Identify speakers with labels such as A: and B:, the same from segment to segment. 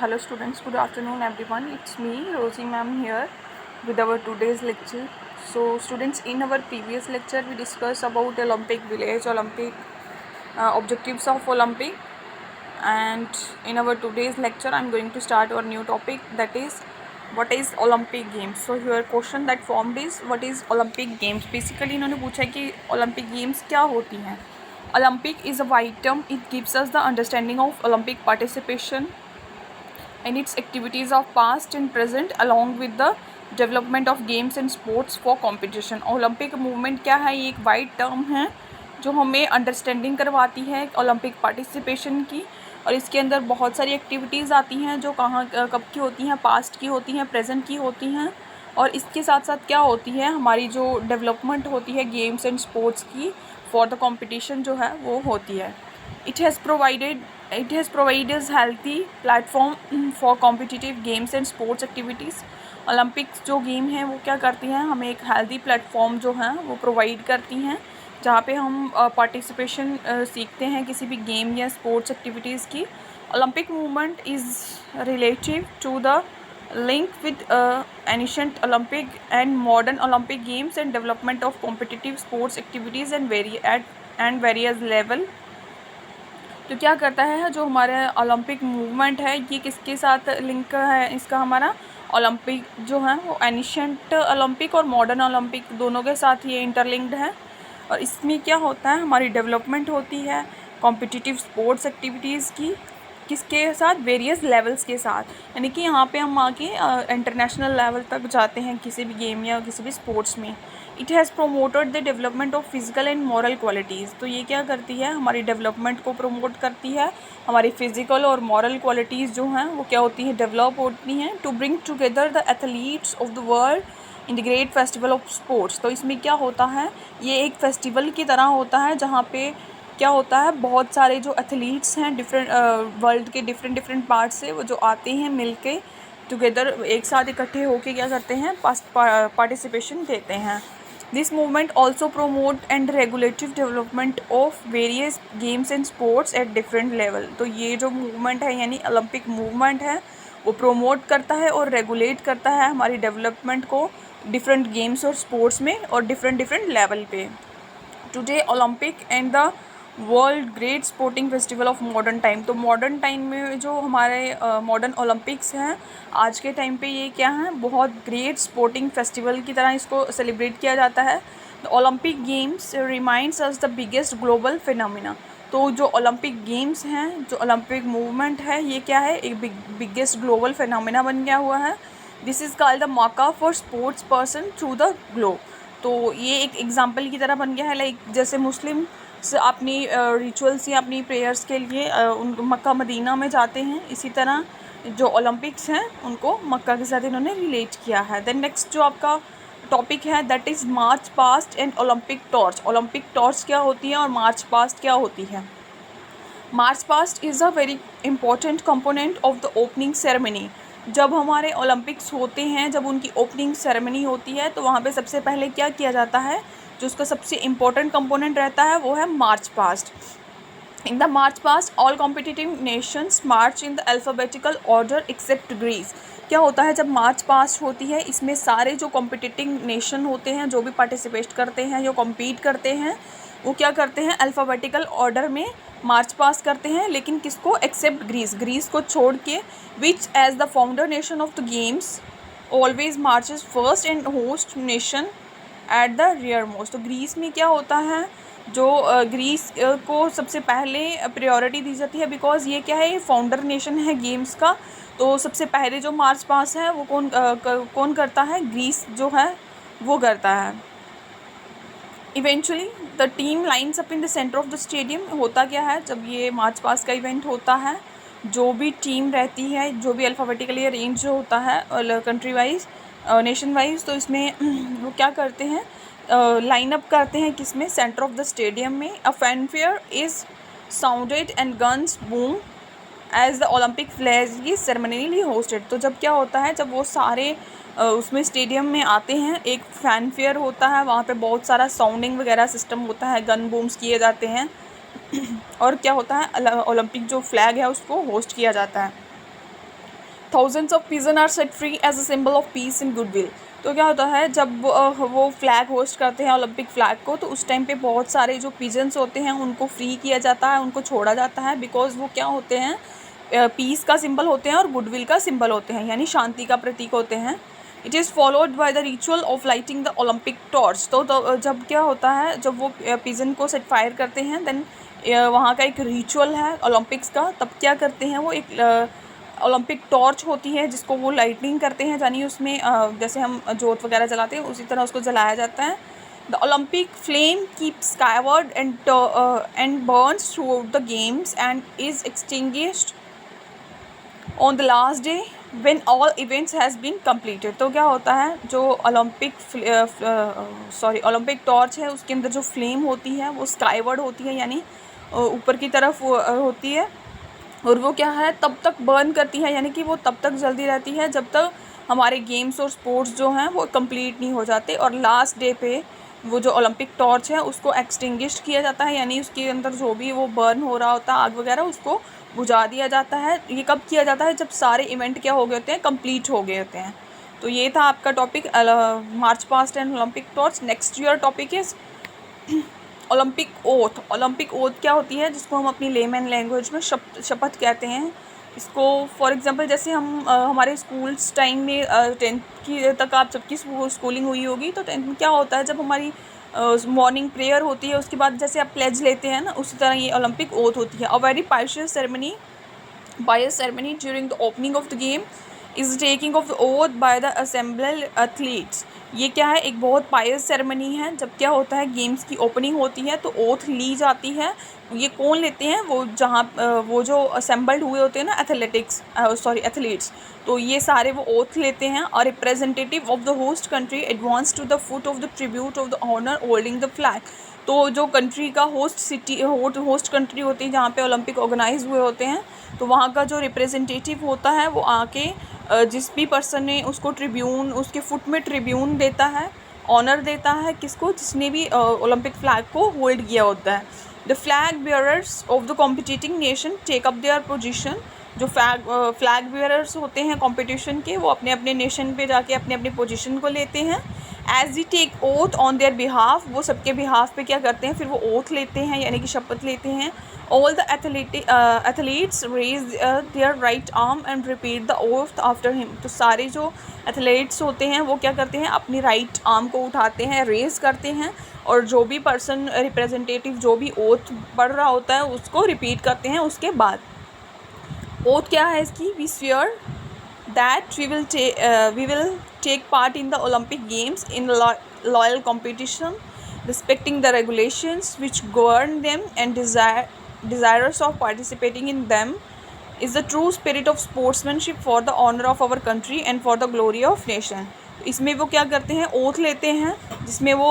A: Hello students, good afternoon everyone. It's me, Rosie ma'am here with our today's lecture. So students, in our previous lecture we discussed about Olympic Village, Olympic objectives of Olympic, and in our today's lecture I'm going to start our new topic, that is what is Olympic Games. So your question that formed is what is Olympic Games. Basically इन्होंने पूछा कि Olympic Games क्या होती हैं. Olympic is a wide term. It gives us the understanding of Olympic participation and its activities of past and present along with the development of games and sports for competition. Olympic movement क्या है, ये एक wide term है जो हमें understanding करवाती है Olympic participation की, और इसके अंदर बहुत सारी एक्टिविटीज़ आती हैं जो कहाँ कब की होती हैं, पास्ट की होती हैं, प्रेजेंट की होती हैं, और इसके साथ साथ क्या होती है हमारी जो डेवलपमेंट होती है गेम्स एंड स्पोर्ट्स की फॉर द कंपटीशन जो है वो होती है. It has provided us healthy platform for competitive games and sports activities. Olympics जो गेम है वो क्या करती हैं, हमें एक हेल्दी प्लेटफॉर्म जो है वो प्रोवाइड करती हैं जहाँ पे हम पार्टिसिपेशन सीखते हैं किसी भी गेम या स्पोर्ट्स एक्टिविटीज़ की. Olympic movement is relative to the link with ancient Olympic and modern Olympic games and development of competitive sports activities and various level. तो क्या करता है जो हमारा ओलंपिक मूवमेंट है ये किसके साथ लिंक है, इसका हमारा ओलंपिक जो है वो एनिशेंट ओलंपिक और मॉडर्न ओलंपिक दोनों के साथ ये इंटरलिंक्ड है. और इसमें क्या होता है हमारी डेवलपमेंट होती है कॉम्पिटिटिव स्पोर्ट्स एक्टिविटीज़ की, किसके साथ, वेरियस लेवल्स के साथ. यानी कि यहाँ पे हम आके इंटरनेशनल लेवल तक जाते हैं किसी भी गेम या किसी भी स्पोर्ट्स में. It has promoted the development of physical and moral qualities. तो ये क्या करती है, हमारी डेवलपमेंट को प्रमोट करती है, हमारी फिजिकल और मॉरल क्वालिटीज़ जो हैं वो क्या होती हैं, डेवलप होती हैं to bring together the athletes of the world in the great festival of sports. तो इसमें क्या होता है, ये एक फेस्टिवल की तरह होता है जहाँ पे क्या होता है बहुत सारे जो एथलीट्स हैं डिफरेंट वर्ल्ड के डिफरेंट पार्ट से वो जो आते हैं मिल के टुगेदर एक साथ इकट्ठे होके क्या करते हैं पार्टिसिपेशन देते हैं. This movement also promote and regulative development of various games and sports at different level. तो ये जो मूवमेंट है यानी ओलंपिक मूवमेंट है वो प्रोमोट करता है और रेगुलेट करता है हमारी डेवलपमेंट को डिफरेंट गेम्स और स्पोर्ट्स में और डिफरेंट लेवल पे. Today Olympic and the world great sporting festival of modern time. तो मॉडर्न टाइम में जो हमारे मॉडर्न ओलंपिक्स हैं आज के टाइम पे ये क्या है, बहुत ग्रेट स्पोर्टिंग फेस्टिवल की तरह इसको सेलिब्रेट किया जाता है. The Olympic games reminds us the biggest global phenomena. तो जो ओलंपिक गेम्स हैं, जो ओलंपिक मूवमेंट है, ये क्या है, एक बिगेस्ट ग्लोबल फिनोमिना बन गया हुआ है. दिस इज़ कॉल्ड द मौका for sports person through the globe. तो ये एक एग्जाम्पल की तरह बन गया है, लाइक जैसे मुस्लिम अपनी रिचुअल्स या अपनी प्रेयर्स के लिए उन मक्का मदीना में जाते हैं, इसी तरह जो ओलंपिक्स हैं उनको मक्का के साथ इन्होंने रिलेट किया है. देन नेक्स्ट जो आपका टॉपिक है that is march past and Olympic torch. Olympic torch क्या होती है और मार्च पास्ट क्या होती है. March past is a very important component of the opening ceremony. जब हमारे ओलंपिक्स होते हैं, जब उनकी ओपनिंग सेरेमनी होती है तो वहाँ पे सबसे पहले क्या किया जाता है, जो उसका सबसे इम्पोर्टेंट कंपोनेंट रहता है वो है march past. In the march past all competitive nations march in the alphabetical order except Greece. क्या होता है जब मार्च पास्ट होती है, इसमें सारे जो कॉम्पिटिटिव नेशन होते हैं, जो भी पार्टिसिपेट करते हैं, जो कम्पीट करते हैं, वो क्या करते हैं, अल्फ़ाबेटिकल ऑर्डर में मार्च पास करते हैं. लेकिन किसको, एक्सेप्ट ग्रीस, ग्रीस को छोड़ के, which as the founder nation of the games always marches first and host nation at the rear most. तो ग्रीस में क्या होता है, जो ग्रीस को सबसे पहले प्रायोरिटी दी जाती है, बिकॉज ये क्या है, फाउंडर नेशन है गेम्स का. तो सबसे पहले जो मार्च पास है वो कौन करता है, ग्रीस जो है वो करता है. Eventually the team lines up in the centre of the stadium. होता क्या है जब ये मार्च पास का इवेंट होता है, जो भी टीम रहती है, जो भी अल्फ़ाबेटिकली अरेंज होता है कंट्री वाइज नेशन वाइज, तो इसमें वो क्या करते हैं, लाइन अप करते हैं किसमें, सेंटर ऑफ द स्टेडियम में. A fanfare is sounded and guns boom as the Olympic flag is ceremonially hosted. तो जब क्या होता है, जब वो सारे उसमें स्टेडियम में आते हैं, एक फैनफेयर होता है, वहाँ पे बहुत सारा साउंडिंग वगैरह सिस्टम होता है, गन बूम्स किए जाते हैं और क्या होता है, ओलंपिक जो फ्लैग है उसको होस्ट किया जाता है. Thousands of pigeon are set free as a symbol of peace and goodwill. तो क्या होता है जब वो फ्लैग होस्ट करते हैं ओलंपिक फ्लैग को, तो उस टाइम पे बहुत सारे जो पिजन्स होते हैं उनको फ्री किया जाता है, उनको छोड़ा जाता है, बिकॉज वो क्या होते हैं, पीस का सिंबल होते हैं और गुडविल का सिंबल होते हैं, यानी शांति का प्रतीक होते हैं। It is followed by the ritual of lighting the Olympic torch. तो जब क्या होता है, जब वो पिजन को सेट फायर करते हैं, देन वहाँ का एक रिचुअल है ओलंपिक्स का, तब क्या करते हैं वो एक ओलंपिक टॉर्च होती है जिसको वो लाइटनिंग करते हैं, यानी उसमें जैसे हम जोत वगैरह जलाते हैं उसी तरह उसको जलाया जाता है। The Olympic flame keeps skyward and burns throughout the games and is extinguished on the last day when all events has been completed. तो क्या होता है, जो ओलंपिक टॉर्च है उसके अंदर जो फ्लेम होती है वो स्काईवर्ड होती है, यानी ऊपर की तरफ होती है, और वो क्या है तब तक बर्न करती है, यानी कि वो तब तक जल्दी रहती है जब तक हमारे गेम्स और स्पोर्ट्स जो हैं वो कंप्लीट नहीं हो जाते। और लास्ट डे पे वो जो ओलंपिक टॉर्च है उसको एक्सटिंग्विश किया जाता है, यानी उसके अंदर जो भी वो बर्न हो रहा होता है आग वगैरह उसको बुझा दिया जाता है। ये कब किया जाता है, जब सारे इवेंट क्या हो गए होते हैं, कंप्लीट हो गए होते हैं। तो ये था आपका topic march past and Olympic torch. Next your topic is Olympic oath. Olympic oath क्या होती है, जिसको हम अपनी लेमैन लैंग्वेज में शपथ कहते हैं। इसको फॉर एग्जांपल जैसे हम हमारे स्कूल्स टाइम में 10th की तक आप सबकी स्कूलिंग हुई होगी, तो 10th में क्या होता है, जब हमारी मॉर्निंग प्रेयर होती है उसके बाद जैसे आप प्लेज लेते हैं ना, उसी तरह ये ओलंपिक ओथ होती है। A very Payas ceremony during the opening of the game is taking of the oath by the assembled athletes. ये क्या है, एक बहुत पायस सेरेमनी है। जब क्या होता है, गेम्स की ओपनिंग होती है तो ओथ ली जाती है। ये कौन लेते हैं, वो जो असेंबल्ड हुए होते हैं ना एथलीट्स, तो ये सारे वो ओथ लेते हैं। और representative of the host country advance to the foot of the tribute of the honour holding the flag. तो जो कंट्री का होस्ट कंट्री होती है जहाँ पे ओलंपिक ऑर्गेनाइज हुए होते हैं, तो वहाँ का जो रिप्रेजेंटेटिव होता है वो आके जिस भी पर्सन ने उसको ट्रिब्यून, उसके फुट में ट्रिब्यून देता है, ऑनर देता है किसको, जिसने भी ओलंपिक फ्लैग को होल्ड किया होता है। The flag bearers of the competing nation take up their position. जो फ्लैग बेयरर्स होते हैं कॉम्पिटिशन के, वो अपने अपने नेशन पे जाके अपने अपने पोजीशन को लेते हैं। As they take oath on their behalf, वो सबके बिहाफ पे क्या करते हैं, फिर वो ओथ लेते हैं, यानी कि शपथ लेते हैं। All the athletes raise their right arm and repeat the oath after him. तो सारे जो एथलीट्स होते हैं वो क्या करते हैं, अपनी राइट आर्म को उठाते हैं, रेज करते हैं, और जो भी पर्सन रिप्रेजेंटेटिव जो भी ओथ पढ़ रहा होता है उसको रिपीट करते हैं उसके बाद। ओथ क्या है इसकी, we swear that we will take part in the Olympic Games in loyal competition, respecting the regulations which govern them and desirous of participating in them is the true spirit of sportsmanship for the honor of our country and for the glory of nation। इसमें वो क्या करते हैं, oath लेते हैं, जिसमें वो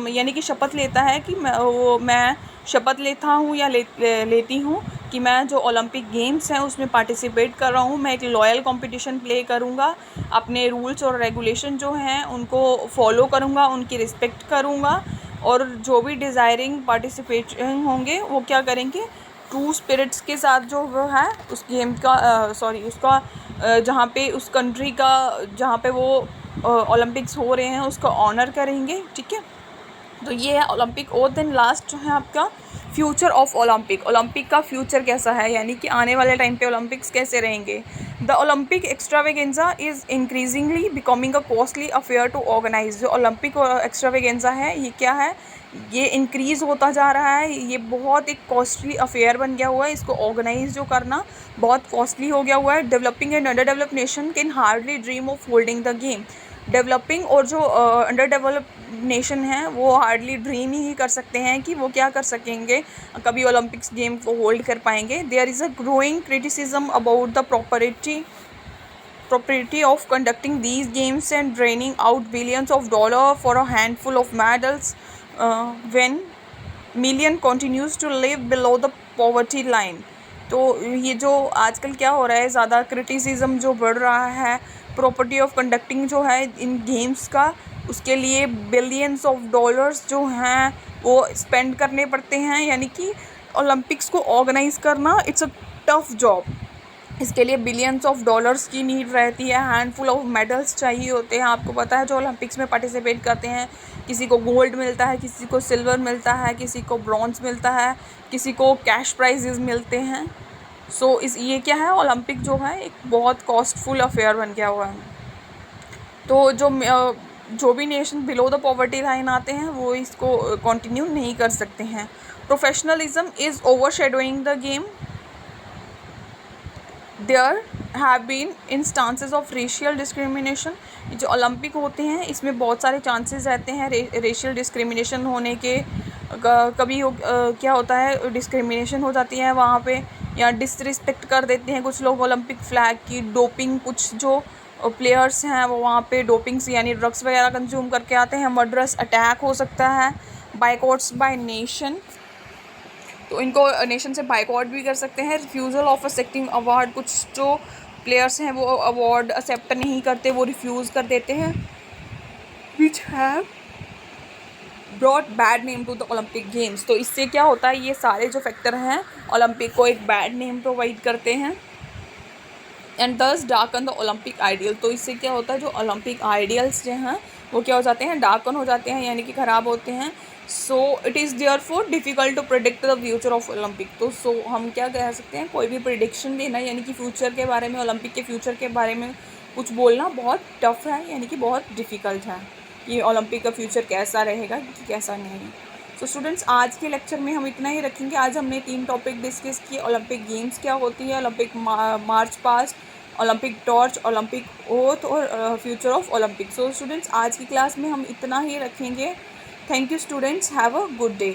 A: यानी कि शपथ लेता है कि मैं शपथ लेता हूँ या लेती हूँ कि मैं जो ओलंपिक गेम्स हैं उसमें पार्टिसिपेट कर रहा हूँ, मैं एक लॉयल कंपटीशन प्ले करूँगा, अपने रूल्स और रेगुलेशन जो हैं उनको फॉलो करूँगा, उनकी रिस्पेक्ट करूँगा, और जो भी डिज़ायरिंग पार्टिसिपेशन होंगे वो क्या करेंगे, ट्रू स्पिरिट्स के साथ जो वो है उस गेम का उसका जहाँ पे उस कंट्री का जहाँ पे वो ओलंपिक्स हो रहे हैं उसका ऑनर करेंगे। ठीक है, तो ये है ओलंपिक ओथ। देन लास्ट जो है आपका फ्यूचर ऑफ ओलंपिक। ओलंपिक का फ्यूचर कैसा है, यानी कि आने वाले टाइम पे ओलंपिक्स कैसे रहेंगे। The Olympic extravaganza is increasingly becoming a costly affair to organise. जो ओलंपिक एक्स्ट्रावेगेंजा है ये क्या है, ये इंक्रीज़ होता जा रहा है, ये बहुत एक कॉस्टली अफेयर बन गया हुआ है, इसको ऑर्गेनाइज जो करना बहुत कॉस्टली हो गया हुआ है। Developing and under develop nation can hardly dream of holding the game. Developing और जो अंडर डेवलप नेशन है वो हार्डली ड्रीम ही कर सकते हैं कि वो क्या कर सकेंगे, कभी ओलंपिक्स गेम को होल्ड कर पाएंगे। There is a growing criticism about the propriety of conducting these games and draining out billions of dollars for a handful of medals when million continues to live below the poverty line। तो ये जो आजकल क्या हो रहा है, ज़्यादा criticism जो बढ़ रहा है प्रॉपर्टी ऑफ कंडक्टिंग जो है इन गेम्स का, उसके लिए बिलियंस ऑफ डॉलर्स जो हैं वो स्पेंड करने पड़ते हैं, यानी कि ओलंपिक्स को ऑर्गेनाइज़ करना इट्स अ टफ जॉब। इसके लिए बिलियंस ऑफ डॉलर्स की नीड रहती है, हैंडफुल ऑफ मेडल्स चाहिए होते हैं। आपको पता है जो ओलंपिक्स में पार्टिसिपेट करते हैं, किसी को गोल्ड मिलता है, किसी को सिल्वर मिलता है, किसी को ब्रॉन्ज मिलता है, किसी को कैश प्राइजेस मिलते हैं। सो ये क्या है, ओलंपिक जो है एक बहुत कॉस्टफुल अफेयर बन गया हुआ है। तो जो भी nation below the poverty line आते हैं वो इसको कंटिन्यू नहीं कर सकते हैं। Professionalism is overshadowing the game. There have been instances of racial discrimination. जो ओलंपिक होते हैं इसमें बहुत सारे चांसेस रहते हैं रेशियल डिस्क्रिमिनेशन होने के। कभी क्या होता है, डिस्क्रिमिनेशन हो जाती है वहाँ पे, या डिसरिस्पेक्ट कर देते हैं कुछ लोग ओलंपिक फ्लैग की। डोपिंग, कुछ जो प्लेयर्स हैं वो वहाँ पे डोपिंग्स यानी ड्रग्स वगैरह कंज्यूम करके आते हैं। मर्डरस अटैक हो सकता है। बाइकआउट्स बाय नेशन, तो इनको नेशन से बाइकआउट भी कर सकते हैं। रिफ्यूज़ल ऑफ एक्सेप्टिंग अवार्ड, कुछ जो प्लेयर्स हैं वो अवार्ड एक्सेप्ट नहीं करते, वो रिफ्यूज़ कर देते हैं। Which have brought bad name to the Olympic games. तो इससे क्या होता है, ये सारे जो फैक्टर हैं ओलंपिक को एक बैड नेम प्रोवाइड करते हैं। एंड दस डार्कन द ओलंपिक आइडियल। तो इससे क्या होता है, जो ओलंपिक आइडियल्स जो हैं वो क्या हो जाते हैं, डार्कन हो जाते हैं, यानी कि ख़राब होते हैं। So it is therefore difficult to predict the future of Olympic. तो हम क्या कह सकते हैं, कोई भी प्रिडिक्शन देना यानी कि फ्यूचर के बारे में, ओलंपिक के फ्यूचर के बारे में कुछ बोलना बहुत टफ है, यानी कि बहुत डिफ़िकल्ट है कि ओलंपिक का फ्यूचर कैसा रहेगा कि कैसा नहीं। तो स्टूडेंट्स आज के लेक्चर में हम इतना ही रखेंगे। आज हमने 3 टॉपिक डिस्कस किए। ओलंपिक गेम्स क्या होती है, Olympic march past, Olympic torch, Olympic oath और future of Olympic. So students आज की क्लास में हम इतना ही रखेंगे। Thank you students, have a good day.